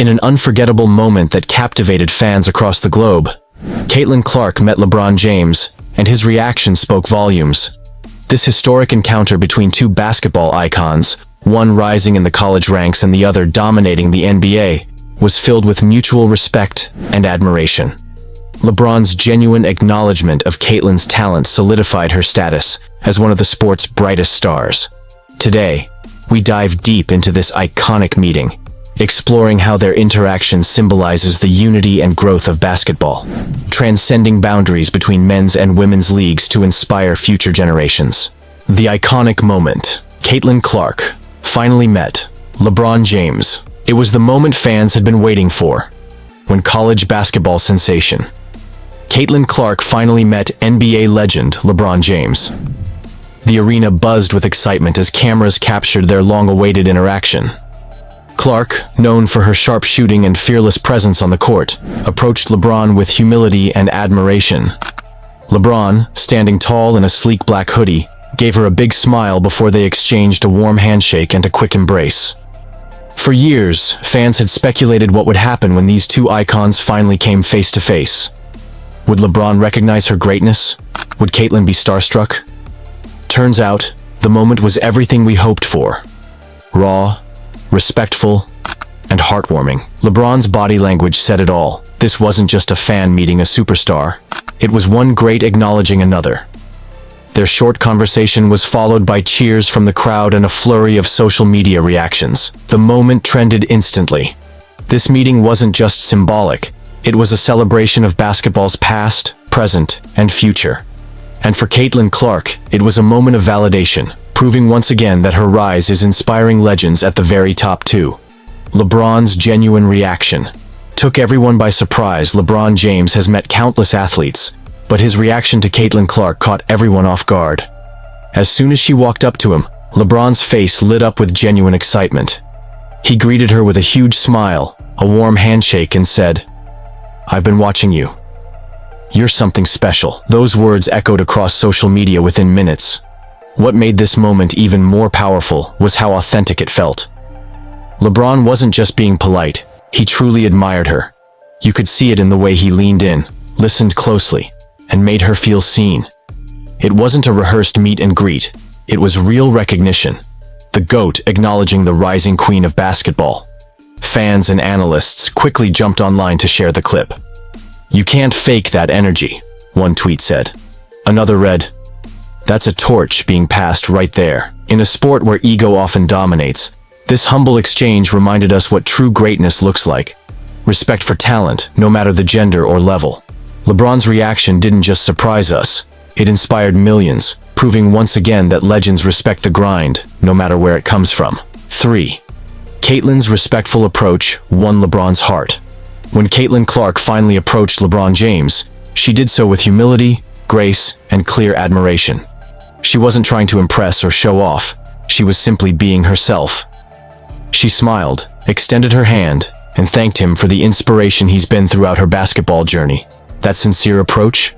In an unforgettable moment that captivated fans across the globe, Caitlyn Clark met LeBron James, and his reaction spoke volumes. This historic encounter between two basketball icons, one rising in the college ranks and the other dominating the NBA, was filled with mutual respect and admiration. LeBron's genuine acknowledgement of Caitlyn's talent solidified her status as one of the sport's brightest stars. Today, we dive deep into this iconic meeting, exploring how their interaction symbolizes the unity and growth of basketball, transcending boundaries between men's and women's leagues to inspire future generations. The iconic moment. Caitlyn Clark finally met LeBron James. It was the moment fans had been waiting for. When college basketball sensation Caitlyn Clark finally met NBA legend LeBron James. The arena buzzed with excitement as cameras captured their long-awaited interaction. Clark, known for her sharp shooting and fearless presence on the court, approached LeBron with humility and admiration. LeBron, standing tall in a sleek black hoodie, gave her a big smile before they exchanged a warm handshake and a quick embrace. For years, fans had speculated what would happen when these two icons finally came face to face. Would LeBron recognize her greatness? Would Caitlyn be starstruck? Turns out, the moment was everything we hoped for. Raw, respectful, and heartwarming. LeBron's body language said it all. This wasn't just a fan meeting a superstar. It was one great acknowledging another. Their short conversation was followed by cheers from the crowd and a flurry of social media reactions. The moment trended instantly. This meeting wasn't just symbolic. It was a celebration of basketball's past, present, and future. And for Caitlyn Clark, it was a moment of validation, proving once again that her rise is inspiring legends at the very top too. LeBron's genuine reaction took everyone by surprise. LeBron James has met countless athletes, but his reaction to Caitlyn Clark caught everyone off guard. As soon as she walked up to him, LeBron's face lit up with genuine excitement. He greeted her with a huge smile, a warm handshake, and said, "I've been watching you. You're something special." Those words echoed across social media within minutes. What made this moment even more powerful was how authentic it felt. LeBron wasn't just being polite, he truly admired her. You could see it in the way he leaned in, listened closely, and made her feel seen. It wasn't a rehearsed meet and greet, it was real recognition. The GOAT acknowledging the rising queen of basketball. Fans and analysts quickly jumped online to share the clip. "You can't fake that energy," one tweet said. Another read, "That's a torch being passed right there." In a sport where ego often dominates, this humble exchange reminded us what true greatness looks like. Respect for talent, no matter the gender or level. LeBron's reaction didn't just surprise us, it inspired millions, proving once again that legends respect the grind, no matter where it comes from. 3. Caitlyn's respectful approach won LeBron's heart. When Caitlyn Clark finally approached LeBron James, she did so with humility, grace, and clear admiration. She wasn't trying to impress or show off, she was simply being herself. She smiled, extended her hand, and thanked him for the inspiration he's been throughout her basketball journey. That sincere approach?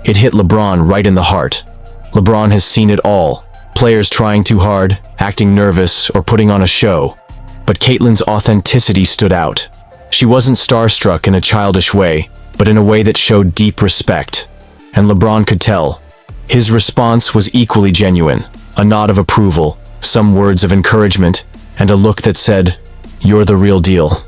It hit LeBron right in the heart. LeBron has seen it all, players trying too hard, acting nervous, or putting on a show. But Caitlyn's authenticity stood out. She wasn't starstruck in a childish way, but in a way that showed deep respect. And LeBron could tell. His response was equally genuine, a nod of approval, some words of encouragement, and a look that said, "You're the real deal."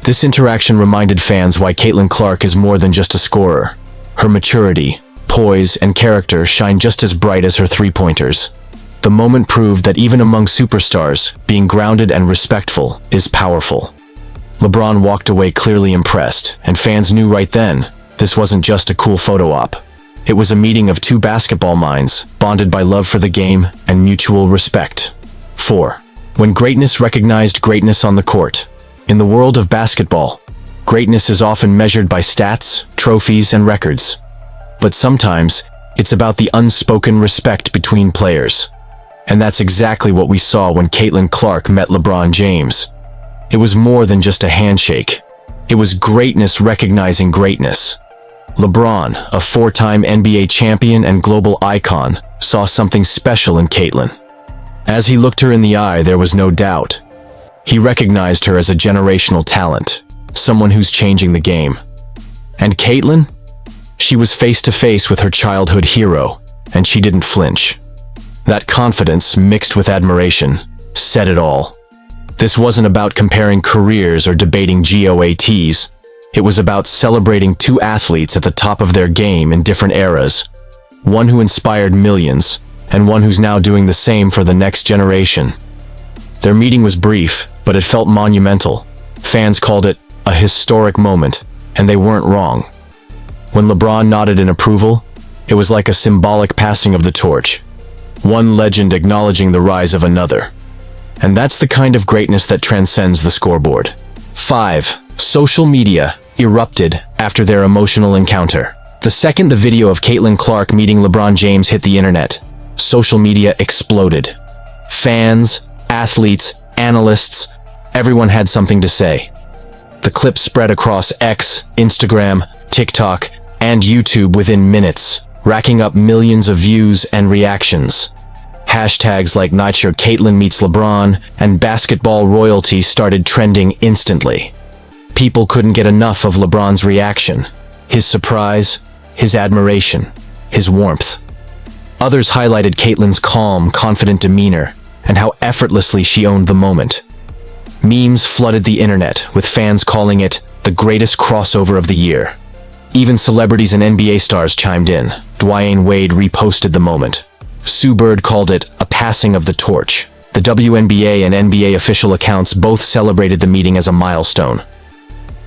This interaction reminded fans why Caitlyn Clark is more than just a scorer. Her maturity, poise, and character shine just as bright as her three-pointers. The moment proved that even among superstars, being grounded and respectful is powerful. LeBron walked away clearly impressed, and fans knew right then, this wasn't just a cool photo op. It was a meeting of two basketball minds, bonded by love for the game and mutual respect. 4. When greatness recognized greatness on the court. In the world of basketball, greatness is often measured by stats, trophies, and records. But sometimes, it's about the unspoken respect between players. And that's exactly what we saw when Caitlyn Clark met LeBron James. It was more than just a handshake. It was greatness recognizing greatness. LeBron, a 4-time NBA champion and global icon, saw something special in Caitlyn. As he looked her in the eye, there was no doubt. He recognized her as a generational talent, someone who's changing the game. And Caitlyn? She was face to face with her childhood hero, and she didn't flinch. That confidence, mixed with admiration, said it all. This wasn't about comparing careers or debating GOATs. It was about celebrating two athletes at the top of their game in different eras. One who inspired millions, and one who's now doing the same for the next generation. Their meeting was brief, but it felt monumental. Fans called it a historic moment, and they weren't wrong. When LeBron nodded in approval, it was like a symbolic passing of the torch. One legend acknowledging the rise of another. And that's the kind of greatness that transcends the scoreboard. 5. Social media erupted after their emotional encounter. The second the video of Caitlyn Clark meeting LeBron James hit the internet, social media exploded. Fans, athletes, analysts, everyone had something to say. The clip spread across X, Instagram, TikTok, and YouTube within minutes, racking up millions of views and reactions. Hashtags like Caitlyn meets LeBron and basketball royalty started trending instantly. People couldn't get enough of LeBron's reaction, his surprise, his admiration, his warmth. Others highlighted Caitlyn's calm, confident demeanor and how effortlessly she owned the moment. Memes flooded the internet, with fans calling it the greatest crossover of the year. Even celebrities and NBA stars chimed in. Dwyane Wade reposted the moment. Sue Bird called it a passing of the torch. The WNBA and NBA official accounts both celebrated the meeting as a milestone.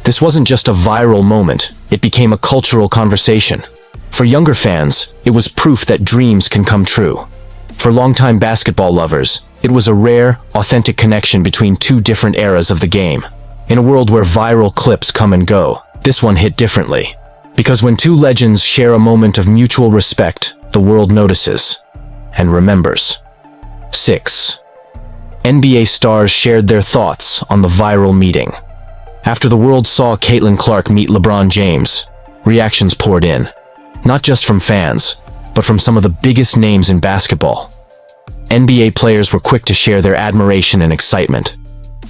This wasn't just a viral moment, it became a cultural conversation. For younger fans, it was proof that dreams can come true. For longtime basketball lovers, it was a rare, authentic connection between two different eras of the game. In a world where viral clips come and go, this one hit differently. Because when two legends share a moment of mutual respect, the world notices and remembers. 6. NBA stars shared their thoughts on the viral meeting. After the world saw Caitlyn Clark meet LeBron James, reactions poured in. Not just from fans, but from some of the biggest names in basketball. NBA players were quick to share their admiration and excitement.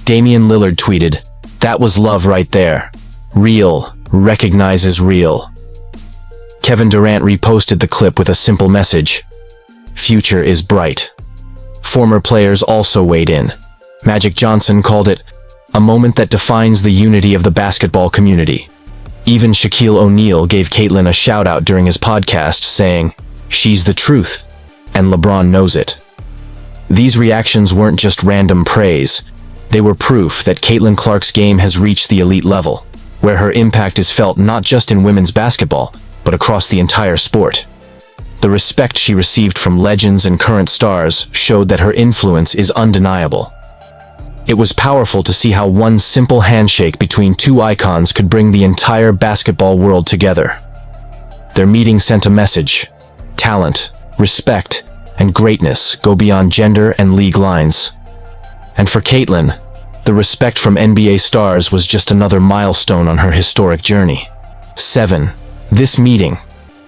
Damian Lillard tweeted, "That was love right there. Real, recognizes real." Kevin Durant reposted the clip with a simple message, "Future is bright." Former players also weighed in. Magic Johnson called it a moment that defines the unity of the basketball community. Even Shaquille O'Neal gave Caitlyn a shout-out during his podcast, saying, "She's the truth, and LeBron knows it." These reactions weren't just random praise. They were proof that Caitlyn Clark's game has reached the elite level, where her impact is felt not just in women's basketball, but across the entire sport. The respect she received from legends and current stars showed that her influence is undeniable. It was powerful to see how one simple handshake between two icons could bring the entire basketball world together. Their meeting sent a message. Talent, respect, and greatness go beyond gender and league lines. And for Caitlyn, the respect from NBA stars was just another milestone on her historic journey. 7. This meeting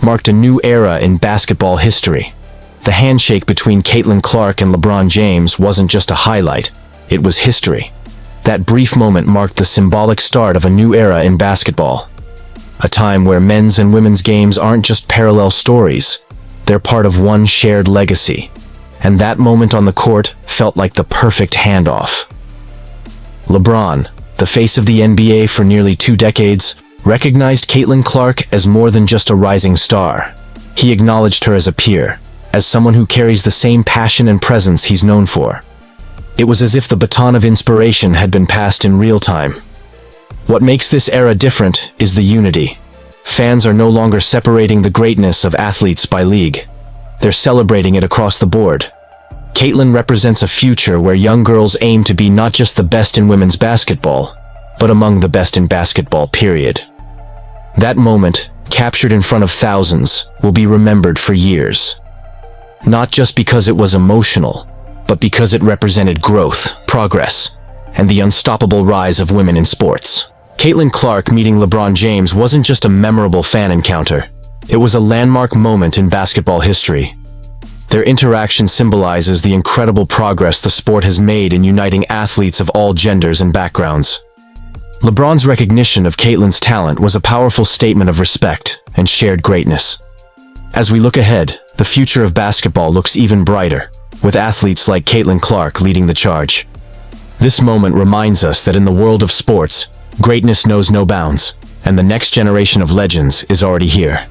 marked a new era in basketball history. The handshake between Caitlyn Clark and LeBron James wasn't just a highlight, it was history. That brief moment marked the symbolic start of a new era in basketball. A time where men's and women's games aren't just parallel stories, they're part of one shared legacy. And that moment on the court felt like the perfect handoff. LeBron, the face of the NBA for nearly 2 decades, recognized Caitlyn Clark as more than just a rising star. He acknowledged her as a peer, as someone who carries the same passion and presence he's known for. It was as if the baton of inspiration had been passed in real time. What makes this era different is the unity. Fans are no longer separating the greatness of athletes by league. They're celebrating it across the board. Caitlyn represents a future where young girls aim to be not just the best in women's basketball, but among the best in basketball, period. That moment, captured in front of thousands, will be remembered for years. Not just because it was emotional, but because it represented growth, progress, and the unstoppable rise of women in sports. Caitlyn Clark meeting LeBron James wasn't just a memorable fan encounter. It was a landmark moment in basketball history. Their interaction symbolizes the incredible progress the sport has made in uniting athletes of all genders and backgrounds. LeBron's recognition of Caitlyn's talent was a powerful statement of respect and shared greatness. As we look ahead, the future of basketball looks even brighter, with athletes like Caitlyn Clark leading the charge. This moment reminds us that in the world of sports, greatness knows no bounds, and the next generation of legends is already here.